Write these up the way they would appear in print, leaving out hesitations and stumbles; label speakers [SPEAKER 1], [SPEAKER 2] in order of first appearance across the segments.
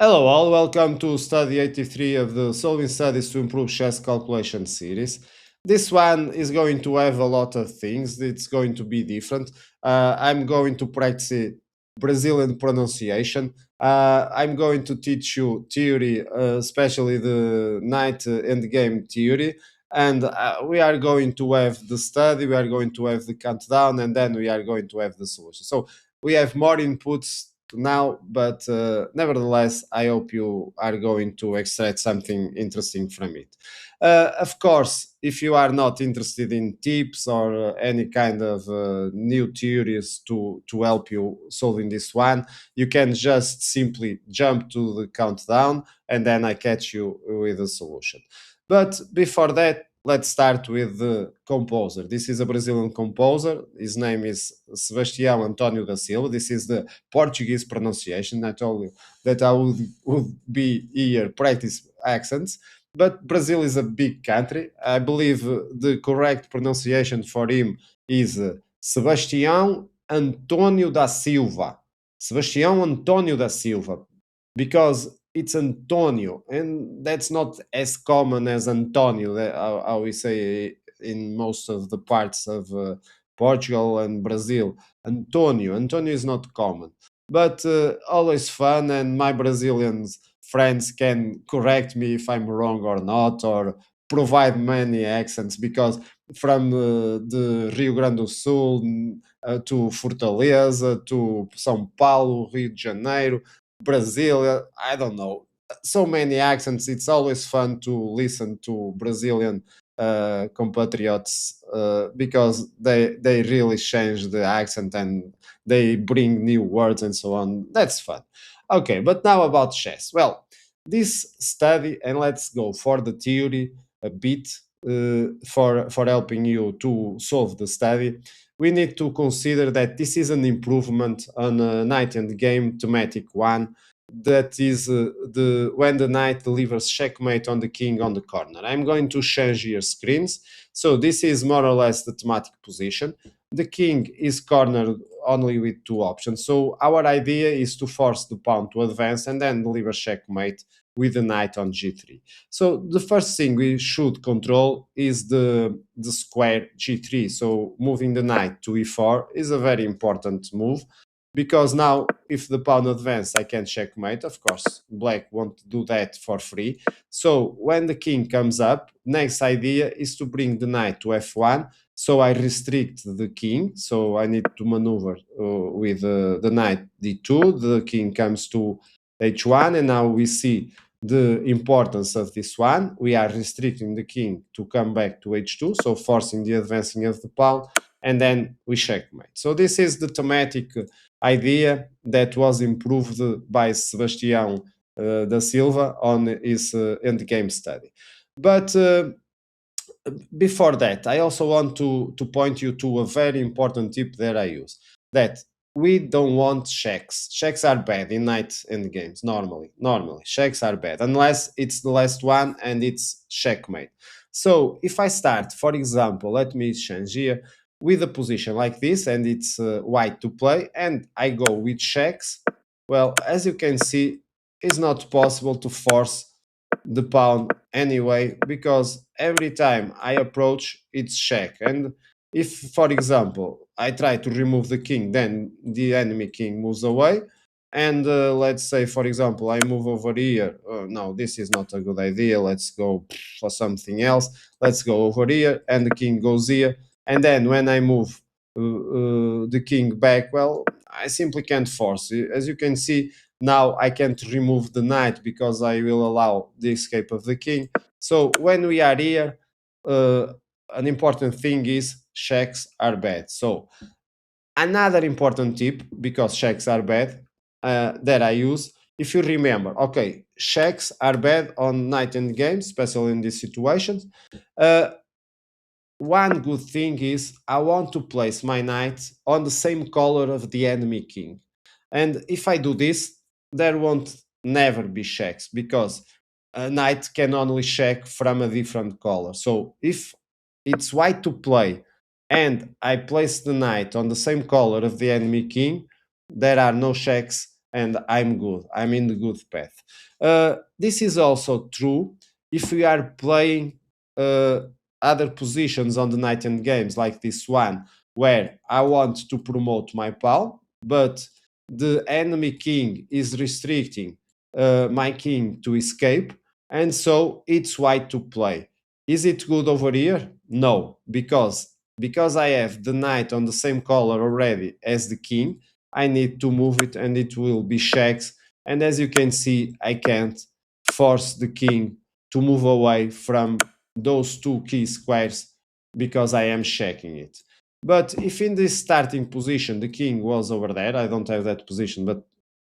[SPEAKER 1] Hello all, welcome to study 83 of the Solving Studies to Improve Chess Calculation series. This one is going to have a lot of things, it's going to be different. I'm going to practice Brazilian pronunciation. I'm going to teach you theory, especially the Knight Endgame theory. And we are going to have the study, we are going to have the countdown, and then we are going to have the solution. So we have more inputs now, but nevertheless, I hope you are going to extract something interesting from it. Of course, if you are not interested in tips or any kind of new theories to help you solving this one, you can just simply jump to the countdown and then I catch you with a solution. But before that, let's start with the composer. This is a Brazilian composer. His name is Sebastião Antônio da Silva. This is the Portuguese pronunciation. I told you that I would be here practice accents. But Brazil is a big country. I believe the correct pronunciation for him is Sebastião Antônio da Silva. Sebastião Antônio da Silva, because it's Antonio, and that's not as common as Antonio, how we say in most of the parts of Portugal and Brazil. Antonio is not common, but always fun. And my Brazilian friends can correct me if I'm wrong or not, or provide many accents because from the Rio Grande do Sul to Fortaleza to São Paulo, Rio de Janeiro, Brazil, I don't know. So many accents. It's always fun to listen to Brazilian compatriots because they really change the accent and they bring new words and so on. That's fun. Okay, but now about chess. Well, this study, and let's go for the theory a bit for helping you to solve the study. We need to consider that this is an improvement on a knight endgame thematic one, that is the when the knight delivers checkmate on the king on the corner. I'm going to change here screens. So this is more or less the thematic position. The king is cornered only with two options. So our idea is to force the pawn to advance and then deliver checkmate with the knight on g3. So the first thing we should control is the square g3. So moving the knight to e4 is a very important move, because now if the pawn advance I can checkmate. Of course black won't do that for free. So when the king comes up, next idea is to bring the knight to f1. So I restrict the king, so I need to maneuver with the knight d2. The king comes to h1, and now we see the importance of this one. We are restricting the king to come back to h2, so forcing the advancing of the pawn, and then we checkmate. So this is the thematic idea that was improved by Sebastião da Silva on his endgame study. But before that, I also want to point you to a very important tip that I use, that we don't want checks. Checks are bad in knight endgames normally. Normally, checks are bad unless it's the last one and it's checkmate. So if I start, for example, let me change here with a position like this, and it's white to play, and I go with checks. Well, as you can see, it's not possible to force the pawn anyway, because every time I approach it's check. And if, for example, I try to remove the king, then the enemy king moves away. And let's say, for example, I move over here. No, this is not a good idea. Let's go for something else. Let's go over here, and the king goes here. And then when I move the king back, well, I simply can't force. As you can see, now I can't remove the knight because I will allow the escape of the king. So when we are here, an important thing is checks are bad. So another important tip, because checks are bad, that I use, if you remember, okay, checks are bad on knight endgame, especially in these situations. One good thing is I want to place my knight on the same color of the enemy king. And if I do this, there won't never be checks, because a knight can only check from a different color. So if it's white to play and I place the knight on the same color of the enemy king, there are no checks and I'm good. I'm in the good path. This is also true if we are playing other positions on the knight endgames, like this one, where I want to promote my pawn, but the enemy king is restricting my king to escape, and so it's white to play. Is it good over here? No, because I have the knight on the same color already as the king, I need to move it and it will be checks. And as you can see, I can't force the king to move away from those two key squares because I am checking it. But if in this starting position the king was over there, I don't have that position, but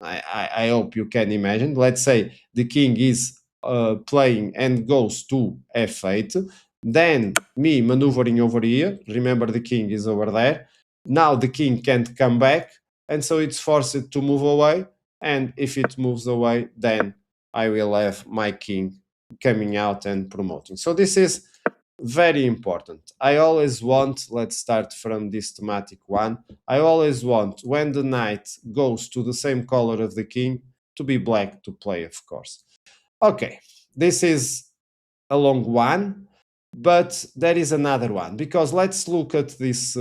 [SPEAKER 1] I hope you can imagine. Let's say the king is playing and goes to f8, then me maneuvering over here. Remember, the king is over there. Now the king can't come back, and so it's forced to move away. And if it moves away, then I will have my king coming out and promoting. So this is very important. I always want, let's start from this thematic one. I always want, when the knight goes to the same color of the king, to be black to play, of course. Okay, this is a long one, but there is another one, because let's look at this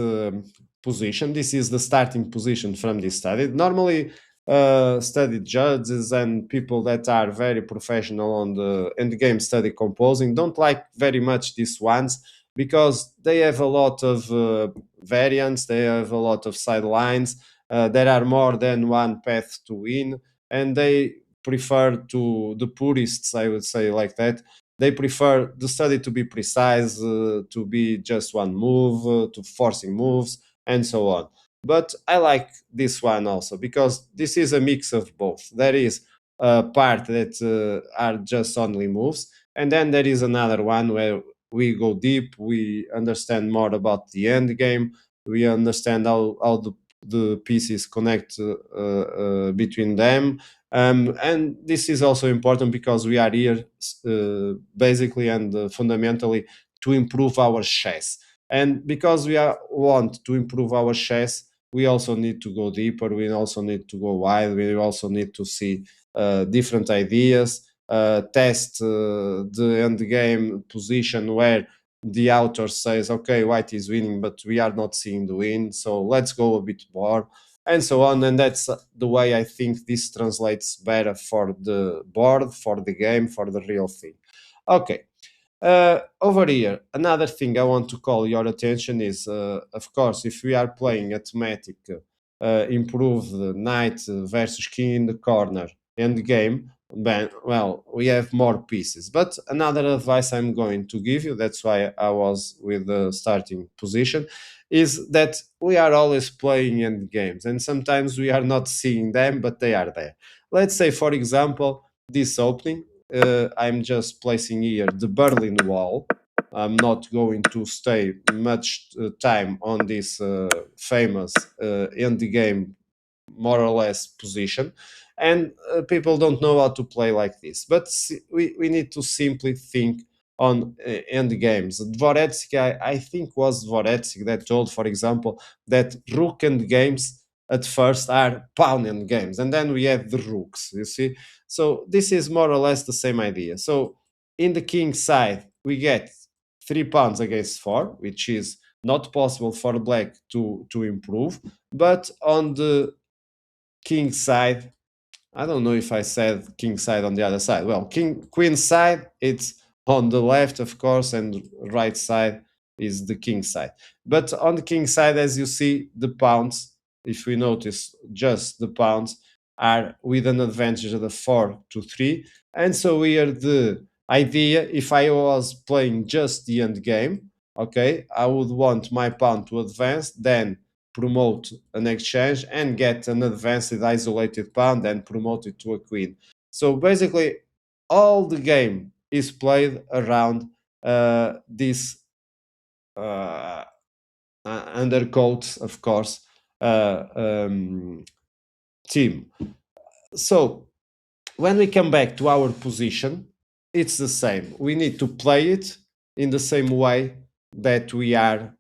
[SPEAKER 1] position. This is the starting position from this study. Normally, study judges and people that are very professional on the endgame study composing don't like very much these ones, because they have a lot of variants, they have a lot of sidelines, there are more than one path to win, and they prefer, to the purists, I would say like that, they prefer the study to be precise, to be just one move, to forcing moves, and so on. But I like this one also because this is a mix of both. There is a part that are just only moves, and then there is another one where we go deep, we understand more about the end game, we understand how the pieces connect between them, and this is also important because we are here basically and fundamentally to improve our chess. And because want to improve our chess, we also need to go deeper, we also need to go wide, we also need to see different ideas, test the end game position where the author says, okay, white is winning, but we are not seeing the win, so let's go a bit more, and so on. And that's the way I think this translates better for the board, for the game, for the real thing. Okay. Over here, another thing I want to call your attention is, of course, if we are playing a thematic improve the knight versus king in the corner end game, then, well, we have more pieces. But another advice I'm going to give you, that's why I was with the starting position, is that we are always playing end games, and sometimes we are not seeing them, but they are there. Let's say, for example, this opening, I'm just placing here the Berlin Wall. I'm not going to stay much time on this famous end game, more or less, position. And people don't know how to play like this. But we need to simply think on end games. Dvoretsky, I think was Dvoretsky that told, for example, that rook end games at first are pawn end games, and then we have the rooks, you see. So this is more or less the same idea. So in the king side, we get 3 pawns against 4, which is not possible for black to improve. But on the king side, I don't know if I said king side on the other side. Well, queen side, it's on the left, of course, and right side is the king side. But on the king side, as you see, the pawns, if we notice, just the pawns are with an advantage of the 4 to 3. And so here the idea, if I was playing just the end game, okay, I would want my pawn to advance, then promote an exchange and get an advanced isolated pawn, then promote it to a queen. So basically, all the game is played around this undercoat, of course, team. So when we come back to our position, it's the same. We need to play it in the same way that we are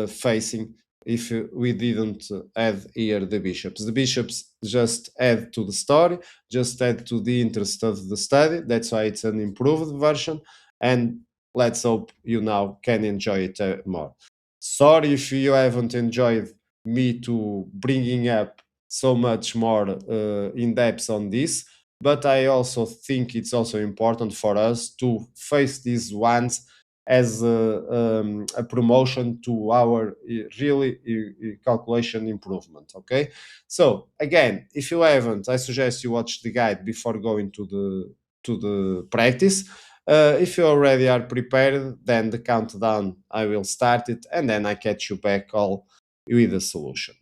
[SPEAKER 1] facing if we didn't add here the bishops. The bishops just add to the story, just add to the interest of the study. That's why it's an improved version, and let's hope you now can enjoy it more. Sorry if you haven't enjoyed me to bringing up so much more in depth on this, but I also think it's also important for us to face these ones as a promotion to our really calculation improvement. Okay, so again, if you haven't, I suggest you watch the guide before going to the practice. If you already are prepared, then the countdown, I will start it, and then I catch you back all with the solution.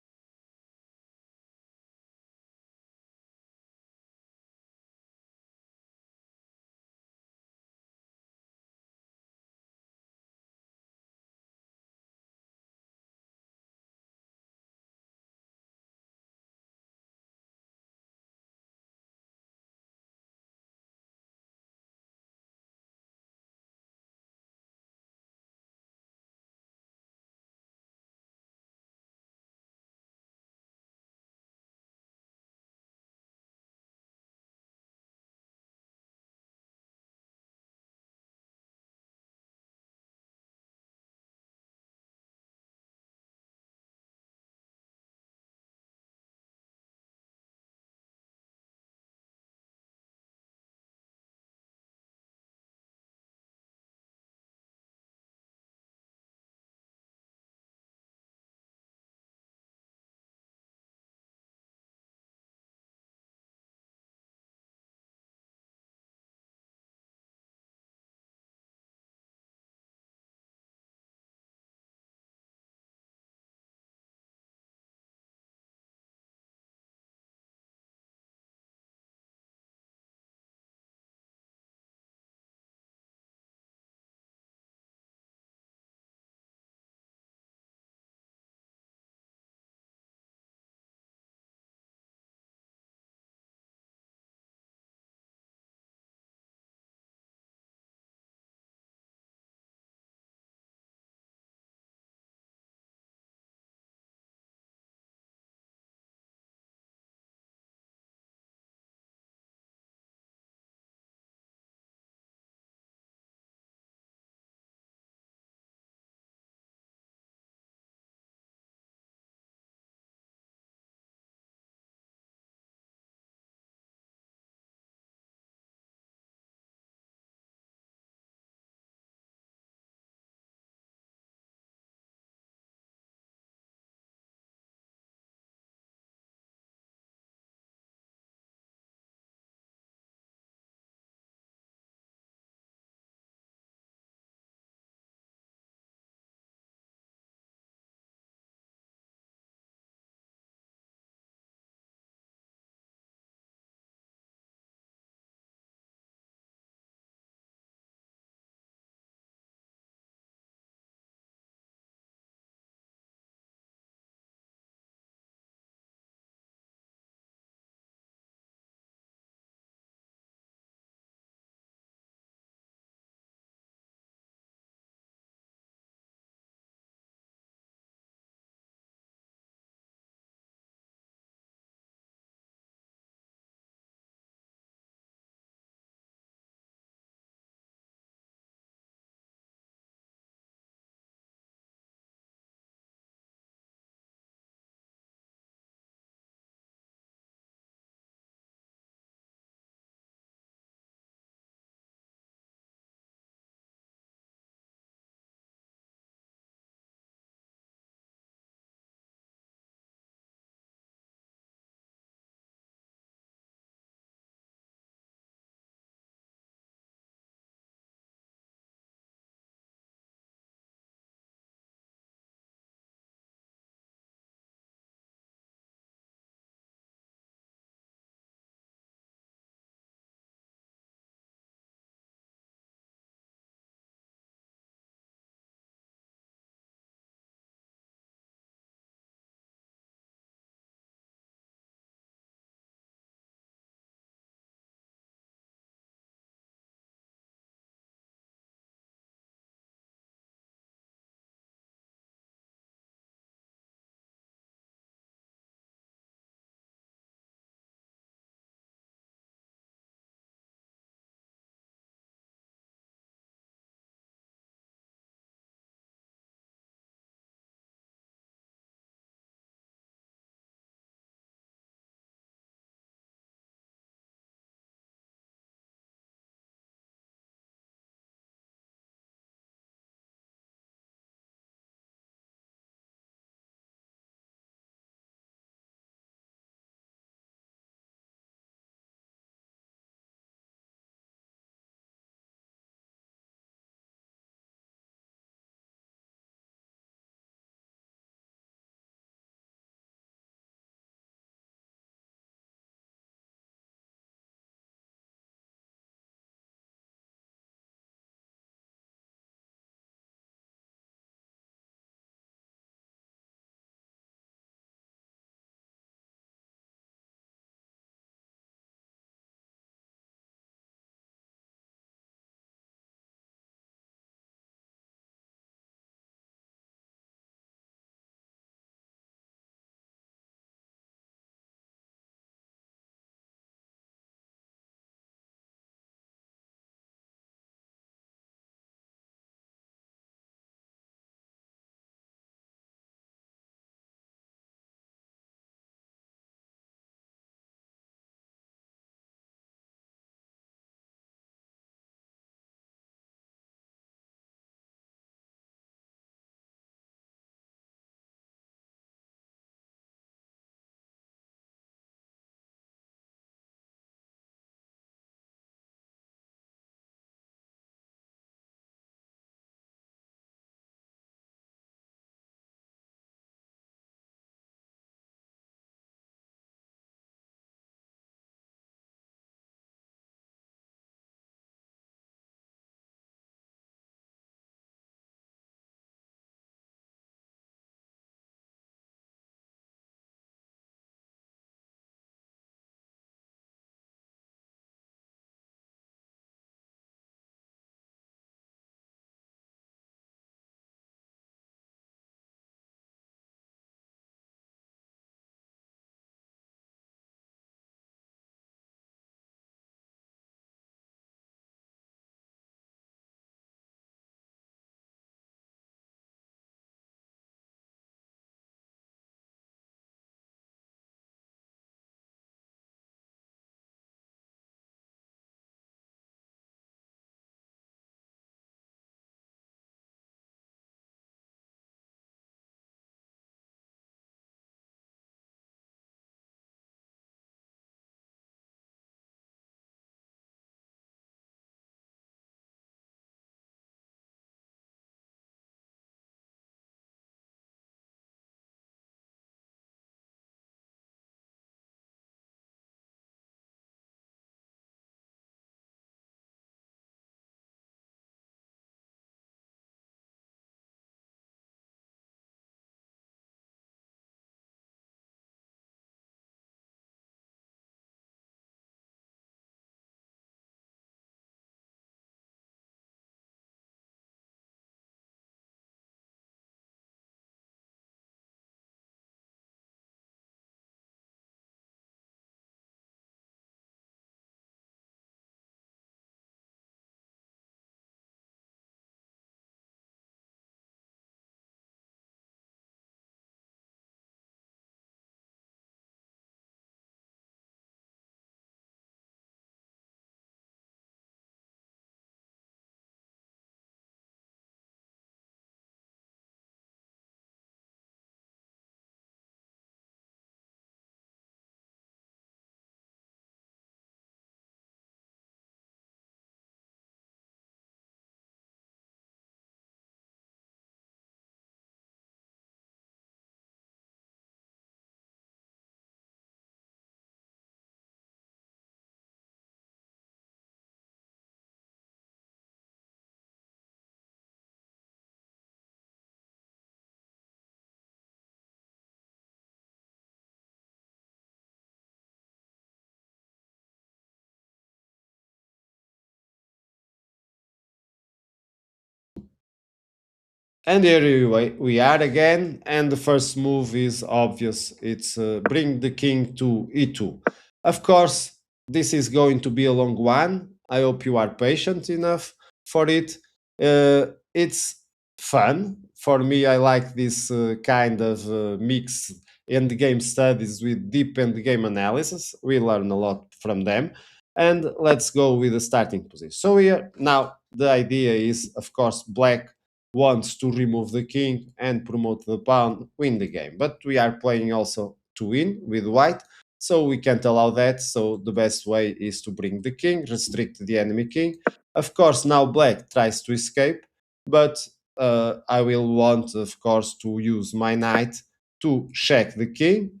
[SPEAKER 1] And here we are again, and the first move is obvious. It's bring the king to e2. Of course, this is going to be a long one. I hope you are patient enough for it. It's fun. For me, I like this kind of mix endgame studies with deep endgame analysis. We learn a lot from them. And let's go with the starting position. So here, now, the idea is, of course, black wants to remove the king and promote the pawn, win the game. But we are playing also to win with white, so we can't allow that. So the best way is to bring the king, restrict the enemy king. Of course, now black tries to escape, but I will want, of course, to use my knight to check the king,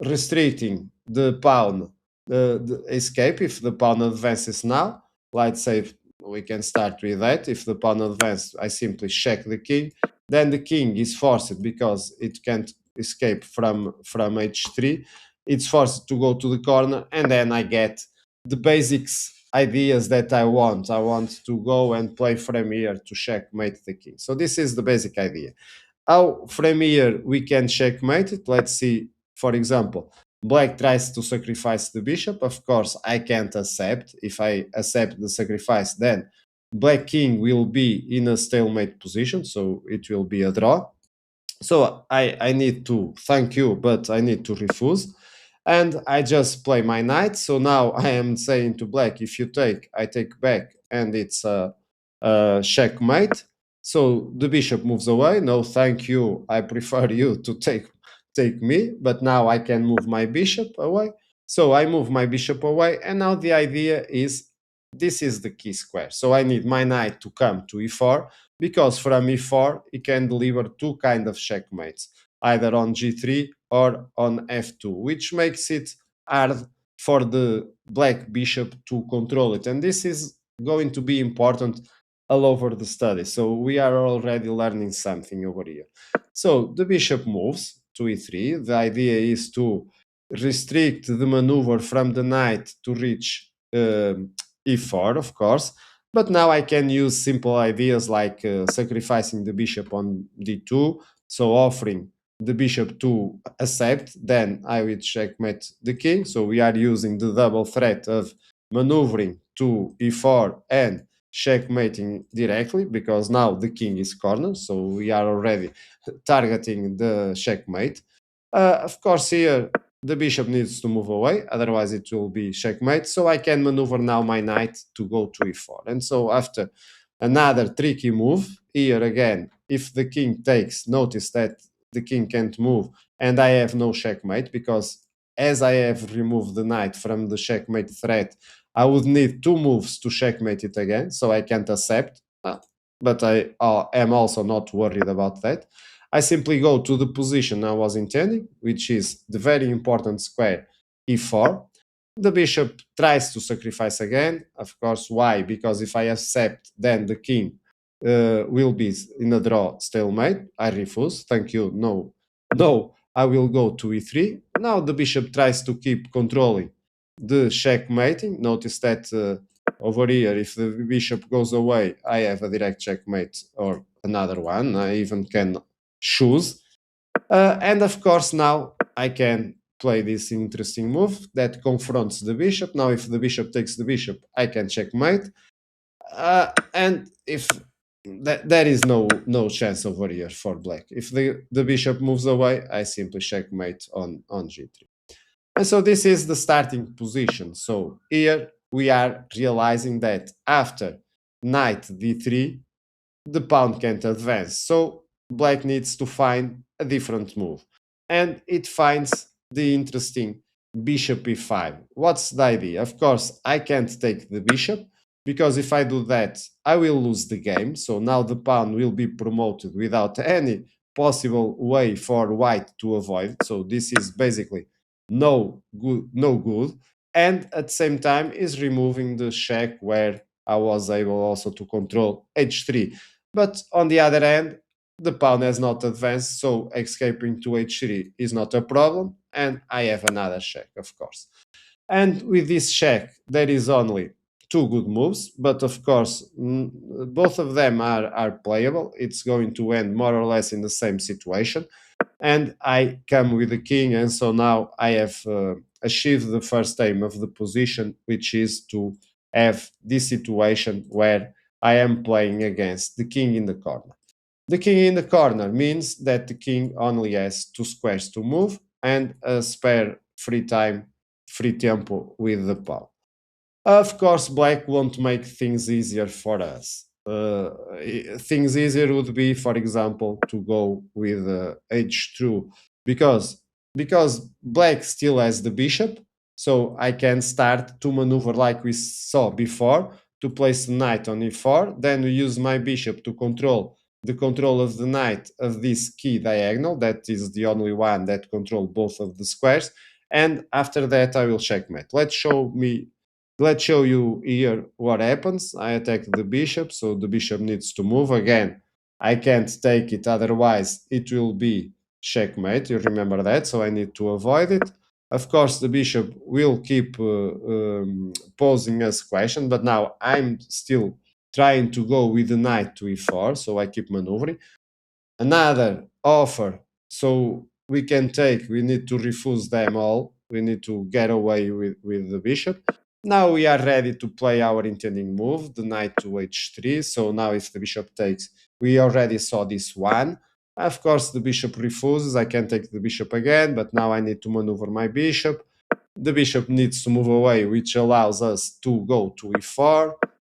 [SPEAKER 1] restricting the pawn, the escape if the pawn advances now. Let's say we can start with that. If the pawn advances, I simply check the king. Then the king is forced because it can't escape from h3. It's forced to go to the corner, and then I get the basics ideas that I want. I want to go and play from here to checkmate the king. So this is the basic idea. How from here we can checkmate it? Let's see, for example, black tries to sacrifice the bishop. Of course, I can't accept. If I accept the sacrifice, then black king will be in a stalemate position, so it will be a draw. So I need to thank you, but I need to refuse. And I just play my knight. So now I am saying to black, if you take, I take back, and it's a checkmate. So the bishop moves away. No, thank you. I prefer you to take me. But now I can move my bishop away. So I move my bishop away. And now the idea is this is the key square. So I need my knight to come to e4, because from e4 it can deliver two kind of checkmates, either on g3 or on f2, which makes it hard for the black bishop to control it. And this is going to be important all over the study. So we are already learning something over here. So the bishop moves to e3. The idea is to restrict the maneuver from the knight to reach e4, of course. But now I can use simple ideas like sacrificing the bishop on d2, so offering the bishop to accept, then I will checkmate the king. So we are using the double threat of maneuvering to e4 and checkmating directly, because now the king is cornered, so we are already targeting the checkmate. Of course, here the bishop needs to move away, otherwise it will be checkmate. So I can maneuver now my knight to go to e4. And so after another tricky move, here again, if the king takes, notice that the king can't move, and I have no checkmate, because as I have removed the knight from the checkmate threat, I would need two moves to checkmate it again, so I can't accept. But I am also not worried about that. I simply go to the position I was intending, which is the very important square e4. The bishop tries to sacrifice again. Of course, why? Because if I accept, then the king will be in a draw stalemate. I refuse. Thank you. No, no, I will go to e3. Now the bishop tries to keep controlling the checkmating. Notice that over here, if the bishop goes away, I have a direct checkmate or another one. I even can choose. And of course, now I can play this interesting move that confronts the bishop. Now, if the bishop takes the bishop, I can checkmate. And if there is no chance over here for black. If the bishop moves away, I simply checkmate on g3. And so this is the starting position. So here we are realizing that after knight d3, the pawn can't advance. So black needs to find a different move. And it finds the interesting bishop e5. What's the idea? Of course, I can't take the bishop, because if I do that, I will lose the game. So now the pawn will be promoted without any possible way for white to avoid. So this is basically no good. And at the same time is removing the check where I was able also to control h3. But on the other hand, the pawn has not advanced, so escaping to h3 is not a problem, and I have another check, of course. And with this check, there is only two good moves, but of course, both of them are playable. It's going to end more or less in the same situation. And I come with the king, and so now I have achieved the first aim of the position, which is to have this situation where I am playing against the king in the corner. The king in the corner means that the king only has two squares to move and a spare free tempo with the pawn. Of course, black won't make things easier for us. Things easier would be, for example, to go with h2 because because black still has the bishop, so I can start to maneuver like we saw before to place the knight on e4. Then we use my bishop to control the control of the knight of this key diagonal. That is the only one that controls both of the squares. And after that, I will checkmate. Let's show you here what happens. I attack the bishop, so the bishop needs to move again. I can't take it, otherwise it will be checkmate. You remember that, so I need to avoid it. Of course, the bishop will keep posing us question, but now I'm still trying to go with the knight to e4, so I keep maneuvering. Another offer, so we need to refuse them all. We need to get away with the bishop. Now we are ready to play our intending move, the knight to h3. So now if the bishop takes, we already saw this one. Of course, the bishop refuses. I can take the bishop again, but now I need to maneuver my bishop. The bishop needs to move away, which allows us to go to e4.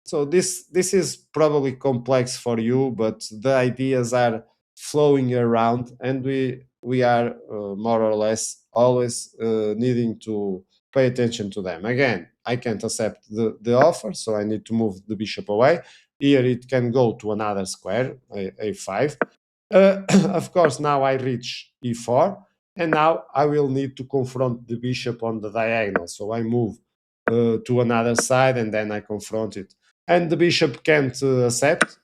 [SPEAKER 1] So this is probably complex for you, but the ideas are flowing around, and we are more or less always needing to pay attention to them. Again, I can't accept the offer, so I need to move the bishop away. Here it can go to another square, a5. Of course, now I reach e4, and now I will need to confront the bishop on the diagonal. So I move to another side, and then I confront it. And the bishop can't accept.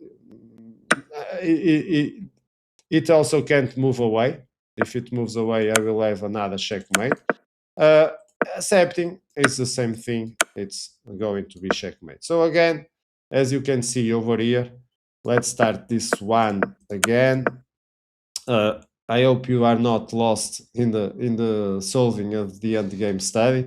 [SPEAKER 1] It also can't move away. If it moves away, I will have another checkmate. Accepting is the same thing. It's going to be checkmate. So again, as you can see over here, let's start this one again. I hope you are not lost in the solving of the endgame study.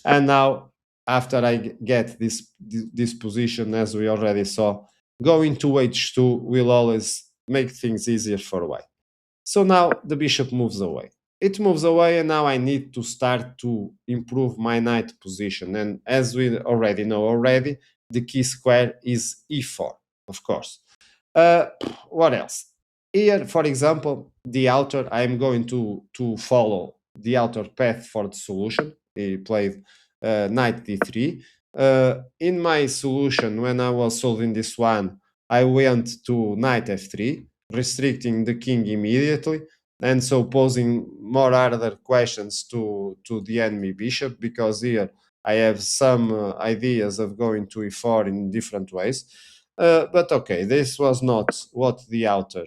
[SPEAKER 1] And now, after I get this position, as we already saw, going to h2 will always make things easier for white. So now the bishop moves away. It moves away, and now I need to start to improve my knight position. And as we already know the key square is e4, of course. What else? Here, for example, the author, I'm going to follow the author path for the solution. He played knight d3. In my solution, when I was solving this one, I went to knight f3, restricting the king immediately, and so posing more harder questions to the enemy bishop, because here I have some ideas of going to e4 in different ways. But okay, this was not what the author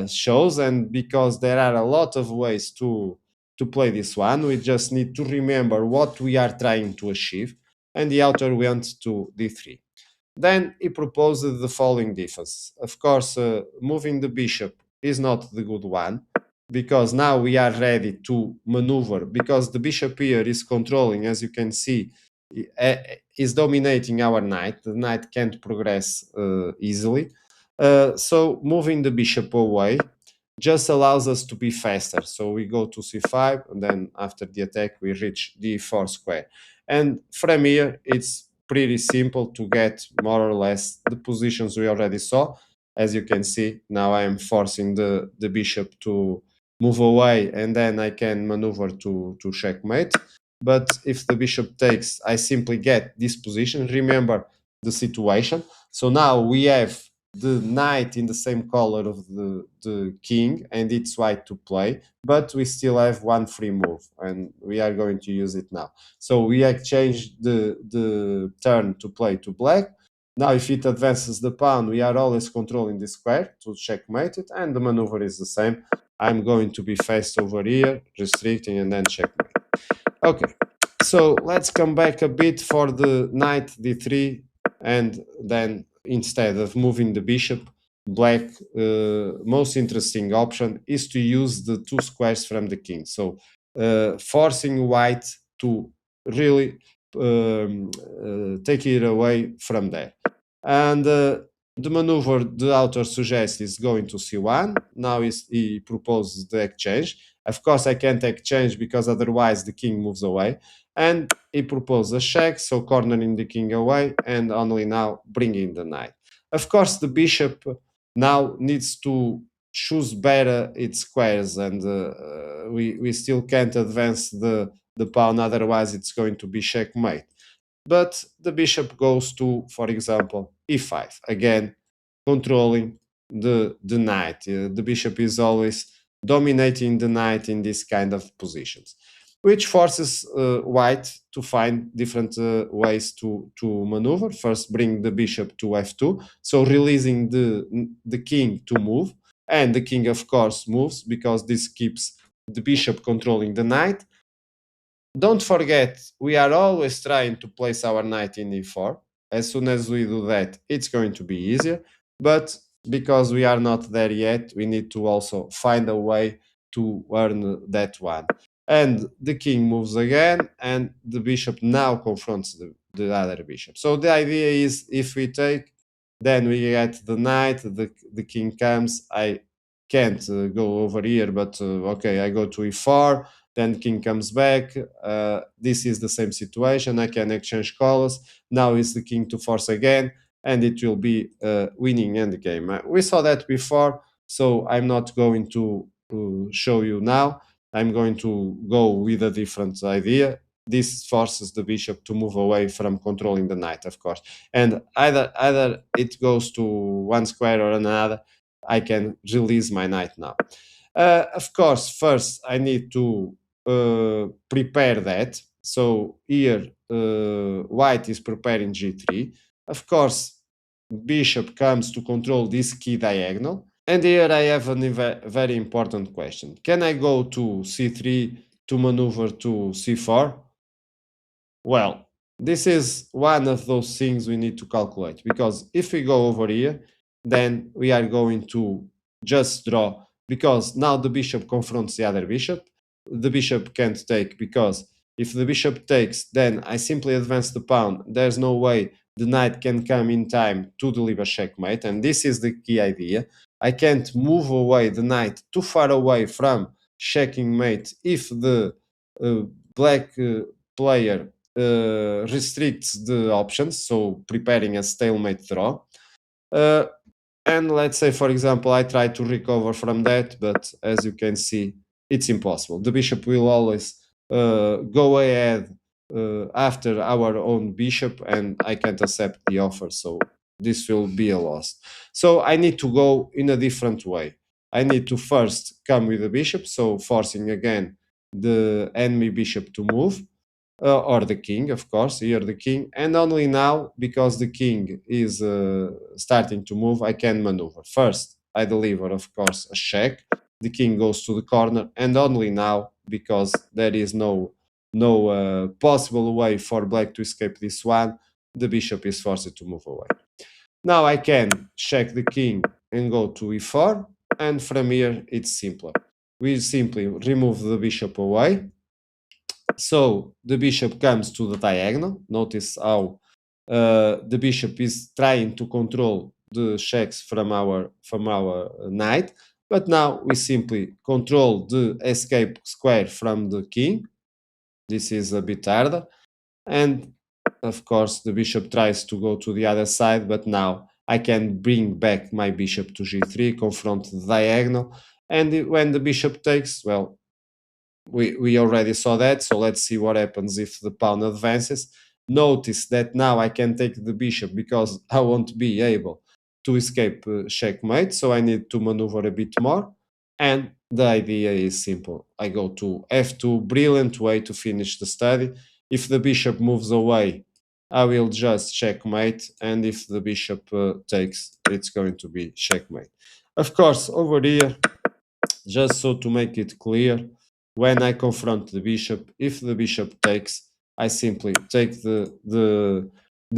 [SPEAKER 1] shows, and because there are a lot of ways to play this one, we just need to remember what we are trying to achieve, and the author went to d3. Then he proposed the following defense. Of course, moving the bishop is not the good one, because now we are ready to maneuver, because the bishop here is controlling, as you can see, is dominating our knight. The knight can't progress easily. So moving the bishop away just allows us to be faster. So we go to c5, and then after the attack, we reach d4 square. And from here, it's pretty simple to get more or less the positions we already saw. As you can see, now I am forcing the bishop to move away, and then I can maneuver to checkmate. But if the bishop takes, I simply get this position. Remember the situation. So now we have the knight in the same color of the king, and it's white to play, but we still have one free move, and we are going to use it now. So we exchange the turn to play to black. Now if it advances the pawn, we are always controlling the square to checkmate it, and the maneuver is the same. I'm going to be fast over here, restricting, and then checkmate. Okay, So let's come back a bit for the knight d3, and then instead of moving the bishop, black most interesting option is to use the two squares from the king. So forcing white to really take it away from there. And the maneuver the author suggests is going to c1. Now he proposes the exchange. Of course, I can't exchange because otherwise the king moves away. And he proposed a check, so cornering the king away and only now bringing the knight. Of course, the bishop now needs to choose better its squares, and we still can't advance the pawn, otherwise it's going to be checkmate. But the bishop goes to, for example, e5, again controlling the knight. The bishop is always dominating the knight in this kind of positions, which forces white to find different ways to maneuver. First, bring the bishop to f2, so releasing the king to move, and the king, of course, moves because this keeps the bishop controlling the knight. Don't forget, we are always trying to place our knight in e4. As soon as we do that, it's going to be easier. But because we are not there yet, we need to also find a way to earn that one. And the king moves again, and the bishop now confronts the other bishop. So the idea is, if we take, then we get the knight, the king comes. I can't go over here, but okay, I go to e4, then king comes back. This is the same situation. I can exchange colors. Now is the king to force again, and it will be winning endgame. We saw that before, so I'm not going to show you now. I'm going to go with a different idea. This forces the bishop to move away from controlling the knight, of course. And either it goes to one square or another, I can release my knight now. Of course, first I need to prepare that. So here white is preparing g3. Of course, bishop comes to control this key diagonal. And here I have a very important question. Can I go to c3 to maneuver to c4? Well, this is one of those things we need to calculate, because if we go over here, then we are going to just draw, because now the bishop confronts the other bishop. The bishop can't take, because if the bishop takes, then I simply advance the pawn. There's no way the knight can come in time to deliver checkmate, and this is the key idea. I can't move away the knight too far away from checking mate if the black player restricts the options, so preparing a stalemate draw. And let's say, for example, I try to recover from that, but as you can see, it's impossible. The bishop will always go ahead after our own bishop, and I can't accept the offer, so this will be a loss. So I need to go in a different way. I need to first come with the bishop, so forcing again the enemy bishop to move, or the king, of course, here the king, and only now, because the king is starting to move, I can maneuver. First, I deliver, of course, a check. The king goes to the corner, and only now, because there is no possible way for black to escape this one, the bishop is forced to move away. Now I can check the king and go to e4, and from here it's simpler. We simply remove the bishop away. So the bishop comes to the diagonal. Notice how the bishop is trying to control the checks from our knight, but now we simply control the escape square from the king. This is a bit harder, and of course the bishop tries to go to the other side, but now I can bring back my bishop to g3, confront the diagonal, and when the bishop takes, well, we already saw that, so let's see what happens if the pawn advances. Notice that now I can take the bishop because I won't be able to escape checkmate, so I need to maneuver a bit more. And the idea is simple. I go to f2, brilliant way to finish the study. If the bishop moves away, I will just checkmate, and if the bishop takes, it's going to be checkmate. Of course, over here, just so to make it clear, when I confront the bishop, if the bishop takes, I simply take the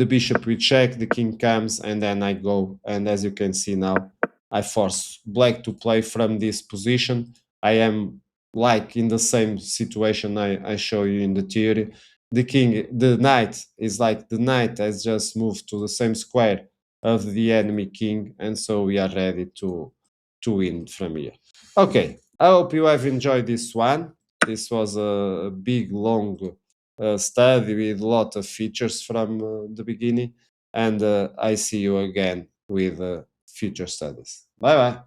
[SPEAKER 1] bishop we check, the king comes, and then I go. And as you can see now, I force black to play from this position. I am like in the same situation I show you in the theory. The knight is like the knight has just moved to the same square of the enemy king, and so we are ready to win from here. Okay, I hope you have enjoyed this one. This was a big, long study with a lot of features from the beginning, and I see you again with future studies. Bye bye.